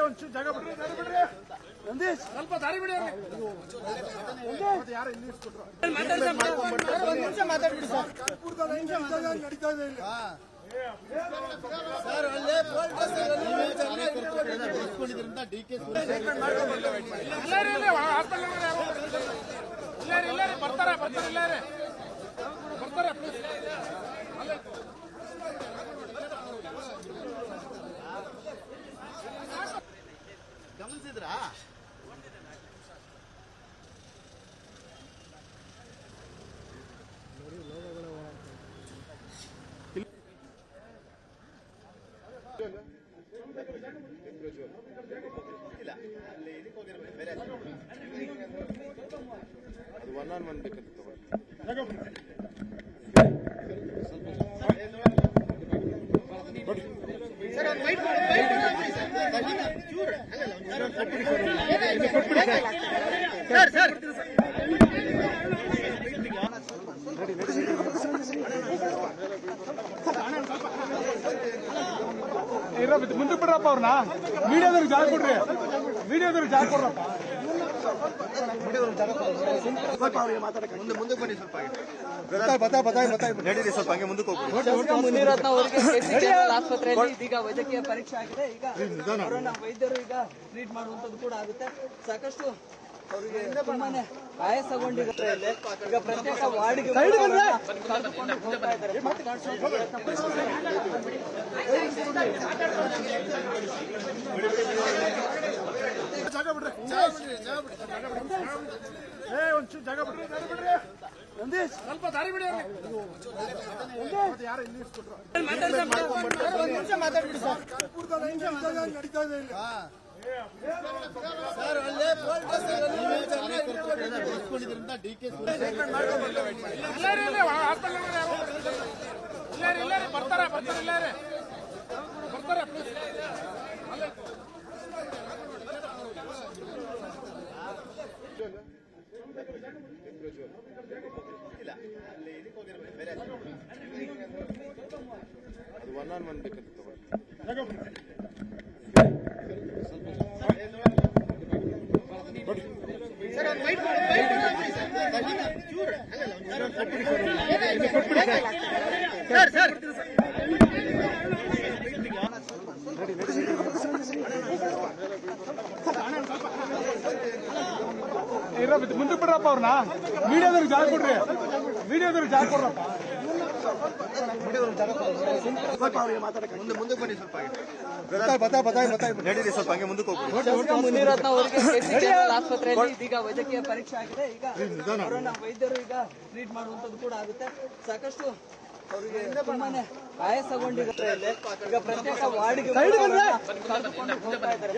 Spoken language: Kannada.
ಒಂಚೂರು ಜಾಗ ಬಿಡ್ರಿ ನಂದೀಶ್ ಸ್ವಲ್ಪ ದಾರಿ ಬಿಡಿ ಯಾರು ಇಲ್ಲಿ ಮಾತಾಡ್ಬಿಡಿ ಸರ್ ನಡೀತಾ ಇದೆ ಇಲ್ಲಿ ಸರ್ ಅಲ್ಲೇ ಬರ್ತಾರೆ ಗಮನಿಸಿದ್ರಾ ಇಲ್ಲ ಅಲ್ಲಿ ಇದಕ್ಕೆ ಹೋಗಿರ್ಬೇಕು ಬೇರೆ ಅದು 1-on-1 ಬೇಕಂತ ಮುಂದಕ್ಕೆ ಬಿಡ್ರಪ್ಪ ಅವ್ರನ್ನ ಮೀಡಿಯಾದವ್ರಿಗೆ ಜಾಗ ಕೊಡ್ರಿ ಜಾಗ ಕೊಡ್ರಪ್ಪ ಮುಂದೆ ಬನ್ನಿ ಸ್ವಲ್ಪ ನಡೀರಿ ಸ್ವಲ್ಪ ಹಂಗೆ ಮುಂದಕ್ಕೆ ಹೋಗಿ ಮುನಿರತ್ನ ಅವರಿಗೆ ಆಸ್ಪತ್ರೆಯಲ್ಲಿ ಇದೀಗ ವೈದ್ಯಕೀಯ ಪರೀಕ್ಷೆ ಆಗಿದೆ. ಈಗ ವೈದ್ಯರು ಈಗ ಟ್ರೀಟ್ ಮಾಡುವಂತದ್ದು ಕೂಡ ಆಗುತ್ತೆ. ಸಾಕಷ್ಟು ಅವರಿಗೆ ತುಂಬಾನೇ ಆಯಾಸಗೊಂಡಿದ್ದಾರೆ. ಈಗ ಪ್ರತ್ಯೇಕ ವಾರ್ಡ್ಗೆ ಕರೆದುಕೊಂಡು ಹೋಗ್ತಾ ಇದ್ದಾರೆ. ಒಂಚೂರು ಜಾಗ ಬಿಡ್ರಿ ನಂದೀಶ್ ಸ್ವಲ್ಪ ದಾರಿ ಬಿಡಿ ಯಾರು ಇಲ್ಲಿ ಮಾತಾಡ್ಬಿಡಿ ಸರ್ ನಡೀತಾ ಇದೆ ಇಲ್ಲಿ ಸರ್ ಅಲ್ಲೇ ಬರ್ತಾರೆ ಇಲ್ಲ ಅಲ್ಲಿ ಇದಕ್ಕೆ ಹೋಗಿರ್ಬೇಕು ಬೇರೆ ಅದು 1-on-1 ಬೇಕಂತ ಮುಂದಕ್ಕೆ ಬಿಡ್ರಪ್ಪ ಅವ್ರನ್ನ ಮೀಡಿಯಾದವ್ರಿಗೆ ಜಾಗ ಕೊಡ್ರಿ ಜಾಗ ಕೊಡ್ರಪ್ಪ ಮುಂದೆ ಬನ್ನಿ ಸ್ವಲ್ಪ ನಡೀರಿ ಸ್ವಲ್ಪ ಹಂಗೆ ಮುಂದಕ್ಕೆ ಹೋಗಿ ಮುನಿರತ್ನ ಅವರಿಗೆ ಆಸ್ಪತ್ರೆಯಲ್ಲಿ ಇದೀಗ ವೈದ್ಯಕೀಯ ಪರೀಕ್ಷೆ ಆಗಿದೆ. ಈಗ ವೈದ್ಯರು ಈಗ ಟ್ರೀಟ್ ಮಾಡುವಂತದ್ದು ಕೂಡ ಆಗುತ್ತೆ. ಸಾಕಷ್ಟು ಅವರಿಗೆ ತುಂಬಾನೇ ಆಯಾಸಗೊಂಡಿದ್ದಾರೆ. ಈಗ ಪ್ರತ್ಯೇಕ ವಾರ್ಡ್ಗೆ ಕರೆದುಕೊಂಡು ಹೋಗ್ತಾ ಇದ್ದಾರೆ.